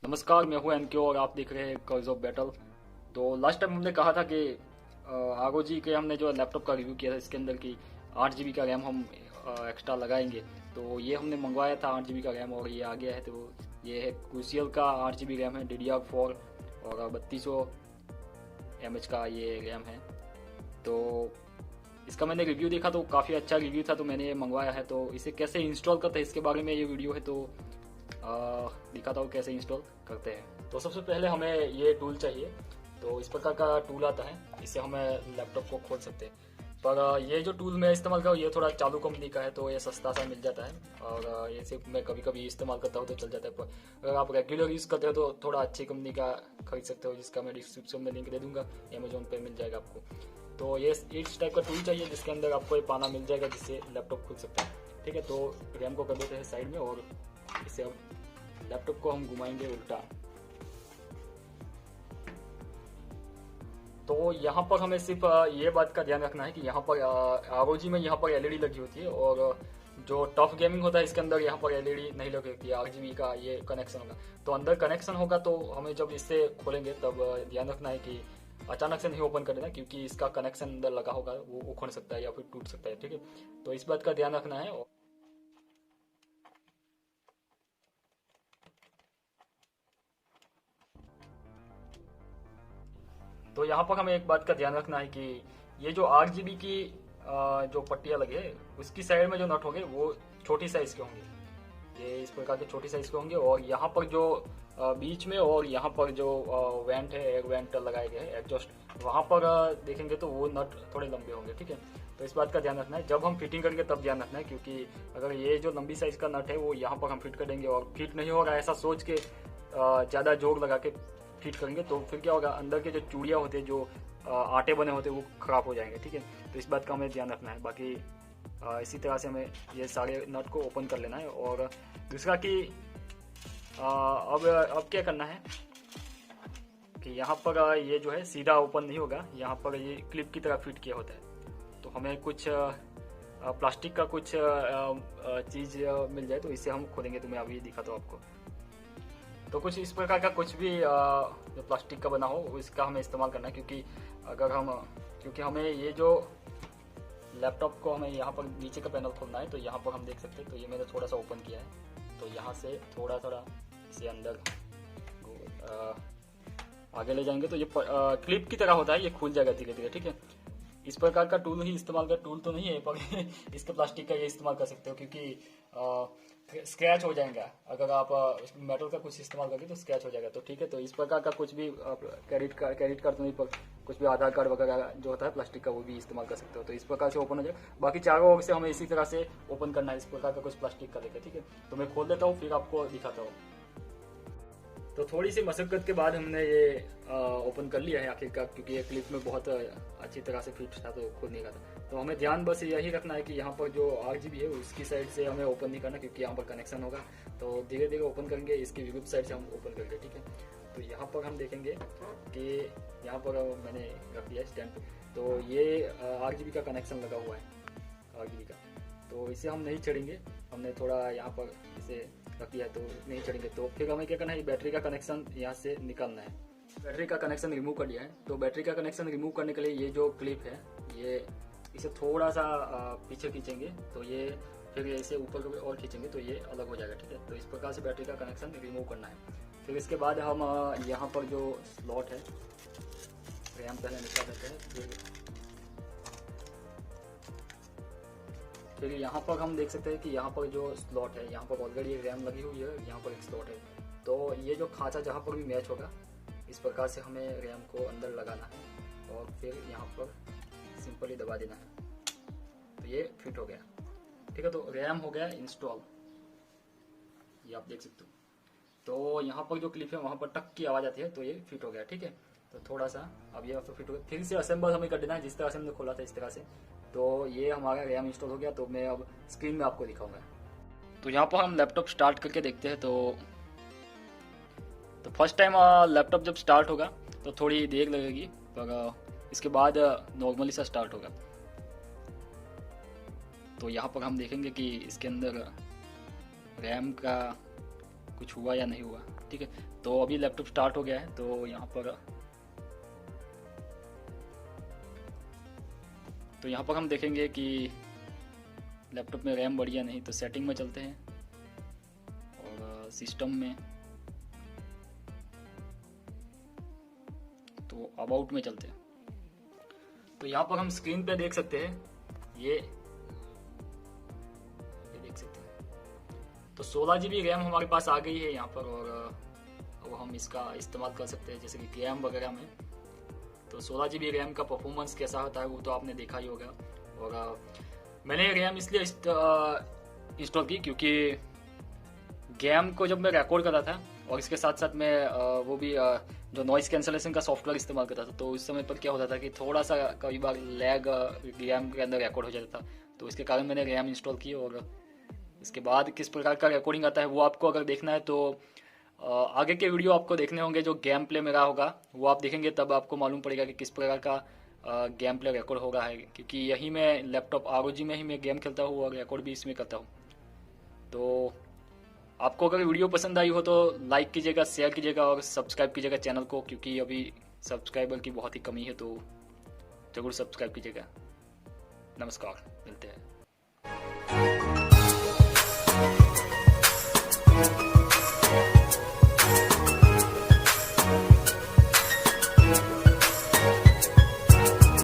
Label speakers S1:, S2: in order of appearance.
S1: नमस्कार, मैं हूं एनके और आप देख रहे हैं कर्ज ऑफ बैटल। तो लास्ट टाइम हमने कहा था कि आरओजी के हमने जो लैपटॉप का रिव्यू किया था, इसके अंदर की 8 GB का रैम हम एक्स्ट्रा लगाएंगे। तो ये हमने मंगवाया था 8 GB का रैम और ये आ गया है। तो ये है क्रूसियल का 8 GB रैम है, DDR4 और 3200 mAh का ये रैम है। तो इसका मैंने रिव्यू देखा तो काफ़ी अच्छा रिव्यू था, तो मैंने ये मंगवाया है। तो इसे कैसे इंस्टॉल करते हैं इसके बारे में ये वीडियो है, तो दिखाता हूँ कैसे इंस्टॉल करते हैं। तो सबसे पहले हमें ये टूल चाहिए। तो इस प्रकार का टूल आता है, इससे हमें लैपटॉप को खोल सकते हैं। पर ये जो टूल मैं इस्तेमाल कर रहा हूँ ये थोड़ा चालू कंपनी का है, तो ये सस्ता सा मिल जाता है और ये सिर्फ मैं कभी कभी इस्तेमाल करता हूँ तो चल जाता है। पर अगर आप रेगुलर यूज़ करते हो तो थोड़ा अच्छी कंपनी का खरीद सकते हो, जिसका मैं डिस्क्रिप्शन में लिंक दे दूंगा, अमेजोन पे मिल जाएगा आपको। तो ये इस टाइप का टूल चाहिए जिसके अंदर आपको ये पाना मिल जाएगा जिससे लैपटॉप खुल सकता है। ठीक है, तो रैम को कर देते हैं साइड में और इसे अब लैपटॉप को हम घुमाएंगे उल्टा। तो यहाँ पर हमें सिर्फ ये बात का ध्यान रखना है कि यहाँ पर आरओजी में यहाँ पर एलईडी लगी होती है और जो टफ गेमिंग होता है इसके अंदर यहाँ पर एलईडी नहीं लगी होती है। 8 GB का ये कनेक्शन होगा, तो अंदर कनेक्शन होगा तो हमें जब इससे खोलेंगे तब ध्यान रखना है कि अचानक से नहीं ओपन कर देना, क्योंकि इसका कनेक्शन अंदर लगा होगा वो उखड़ सकता है या फिर टूट सकता है। ठीक है, तो इस बात का ध्यान रखना है। तो यहाँ पर हमें एक बात का ध्यान रखना है कि ये जो 8 GB की जो पट्टियाँ लगी है उसकी साइड में जो नट होंगे वो छोटी साइज के होंगे। ये इस प्रकार के छोटी साइज के होंगे और यहाँ पर जो बीच में और यहाँ पर जो वेंट है, एयर वेंट लगाए गए हैं एग्जॉस्ट, वहाँ पर देखेंगे तो वो नट थोड़े लंबे होंगे। ठीक है, तो इस बात का ध्यान रखना है। जब हम फिटिंग करेंगे तब ध्यान रखना है, क्योंकि अगर ये जो लंबी साइज का नट है वो यहाँ पर हम फिट कर देंगे और फिट नहीं होगा ऐसा सोच के ज़्यादा जोर लगा के फिट करेंगे तो फिर क्या होगा, अंदर के जो चूड़ियाँ होते हैं, जो आटे बने होते हैं, वो खराब हो जाएंगे। ठीक है, तो इस बात का हमें ध्यान रखना है। बाकी इसी तरह से हमें ये सारे नट को ओपन कर लेना है। और दूसरा कि अब क्या करना है कि यहाँ पर ये जो है सीधा ओपन नहीं होगा, यहाँ पर ये क्लिप की तरह फिट किया होता है। तो हमें कुछ प्लास्टिक का कुछ चीज़ मिल जाए तो इससे हम खोलेंगे। तो मैं अभी दिखाता हूँ आपको। तो कुछ इस प्रकार का कुछ भी जो प्लास्टिक का बना हो इसका हमें इस्तेमाल करना है, क्योंकि हमें ये जो लैपटॉप को हमें यहाँ पर नीचे का पैनल खोलना है। तो यहाँ पर हम देख सकते हैं, तो ये मैंने थोड़ा सा ओपन किया है। तो यहाँ से थोड़ा थोड़ा इसे अंदर आगे ले जाएंगे तो ये क्लिप की तरह होता है, ये खुल जाएगा धीरे धीरे। ठीक है, इस प्रकार का टूल ही इस्तेमाल कर, टूल तो नहीं है पर इसके प्लास्टिक का ये इस्तेमाल कर सकते हो, क्योंकि स्क्रैच हो जाएगा अगर आप मेटल का कुछ इस्तेमाल करोगे तो स्क्रैच हो जाएगा। तो ठीक है, तो इस प्रकार का कुछ भी क्रेडिट कार्ड तो नहीं पर कुछ भी आधार कार्ड वगैरह जो होता है प्लास्टिक का वो भी इस्तेमाल कर सकते हो। तो इस प्रकार से ओपन हो जाएगा। बाकी चारों ओर से हमें इसी तरह से ओपन करना है, इस प्रकार का कुछ प्लास्टिक का लेकर। ठीक है, तो मैं खोल देता हूँ फिर आपको दिखाता हूँ। तो थोड़ी सी मशक्कत के बाद हमने ये ओपन कर लिया है आखिरकार, क्योंकि ये क्लिप में बहुत अच्छी तरह से फिट था तो खुद नहीं रहा था। तो हमें ध्यान बस यही रखना है कि यहाँ पर जो 8 GB है उसकी साइड से हमें ओपन नहीं करना, क्योंकि यहाँ पर कनेक्शन होगा। तो धीरे धीरे ओपन करेंगे, इसकी विरुद्ध साइड से हम ओपन करेंगे। ठीक है, तो यहाँ पर हम देखेंगे कि यहाँ पर मैंने रख दिया स्टैंड पे। तो ये 8 GB का कनेक्शन लगा हुआ है, 8 GB का। तो इसे हम नहीं चढ़ेंगे, हमने थोड़ा यहाँ पर इसे रख दिया तो नहीं चढ़ेंगे। तो फिर हमें क्या करना है, बैटरी का कनेक्शन यहाँ से निकालना है। बैटरी का कनेक्शन रिमूव कर दिया है। तो बैटरी का कनेक्शन रिमूव करने के लिए ये जो क्लिप है ये इसे थोड़ा सा पीछे खींचेंगे तो ये फिर इसे ऊपर और खींचेंगे तो ये अलग हो जाएगा। ठीक है, तो इस प्रकार से बैटरी का कनेक्शन रिमूव करना है। फिर इसके बाद हम यहाँ पर जो स्लॉट है रैम पहले निकाल देते हैं। फिर यहाँ पर हम देख सकते हैं कि यहाँ पर जो स्लॉट है, यहाँ पर ऑलरेडी रैम लगी हुई है, यहाँ पर एक स्लॉट है। तो ये जो खांचा जहाँ पर भी मैच होगा इस प्रकार से हमें रैम को अंदर लगाना है और फिर यहाँ पर सिंपली दबा देना है। तो ये फिट हो गया। ठीक है, तो रैम हो गया इंस्टॉल, ये आप देख सकते हो। तो यहाँ पर जो क्लिप है वहाँ पर टक की आवाज़ आती है, तो ये फिट हो गया। ठीक है, तो थोड़ा सा अब ये फिट हो गया। फिर से असेंबल हमें कर देना है जिस तरह से हमने खोला था इस तरह से। तो ये हमारा रैम इंस्टॉल हो गया। तो मैं अब स्क्रीन में आपको दिखाऊंगा। तो यहाँ पर हम लैपटॉप स्टार्ट करके देखते हैं। तो फर्स्ट टाइम लैपटॉप जब स्टार्ट होगा तो थोड़ी देर लगेगी, पर इसके बाद नॉर्मली सा स्टार्ट होगा। तो यहाँ पर हम देखेंगे कि इसके अंदर रैम का कुछ हुआ या नहीं हुआ। ठीक है। तो अभी लैपटॉप स्टार्ट हो गया है, तो यहाँ पर हम देखेंगे कि लैपटॉप में रैम बढ़िया नहीं, तो सेटिंग में चलते हैं और सिस्टम में, तो अबाउट में चलते हैं। तो यहाँ पर हम स्क्रीन पे देख सकते हैं, ये देख सकते हैं। तो 16 GB रैम हमारे पास आ गई है यहाँ पर, और अब हम इसका इस्तेमाल कर सकते हैं जैसे कि गेम वगैरह में। तो 16 GB रैम का परफॉर्मेंस कैसा होता है वो तो आपने देखा ही होगा। और मैंने रैम इसलिए इंस्टॉल की क्योंकि गेम को जब मैं रिकॉर्ड कर रहा था और इसके साथ साथ मैं वो भी जो नॉइस कैंसलेशन का सॉफ्टवेयर इस्तेमाल करता था, तो उस समय पर क्या होता था कि थोड़ा सा कई बार लैग गेम के अंदर रिकॉर्ड हो जाता था। तो इसके कारण मैंने रैम इंस्टॉल की, और इसके बाद किस प्रकार का रिकॉर्डिंग आता है वो आपको अगर देखना है तो आगे के वीडियो आपको देखने होंगे। जो गेम प्ले मेरा होगा वो आप देखेंगे, तब आपको मालूम पड़ेगा कि किस प्रकार का गेम प्ले रिकॉर्ड होगा है, क्योंकि यही मैं लैपटॉप ROG में ही मैं गेम खेलता हूँ और रिकॉर्ड भी इसमें करता हूँ। तो आपको अगर वीडियो पसंद आई हो तो लाइक कीजिएगा, शेयर कीजिएगा और सब्सक्राइब कीजिएगा चैनल को, क्योंकि अभी सब्सक्राइबर की बहुत ही कमी है, तो ज़रूर सब्सक्राइब कीजिएगा। नमस्कार, मिलते हैं।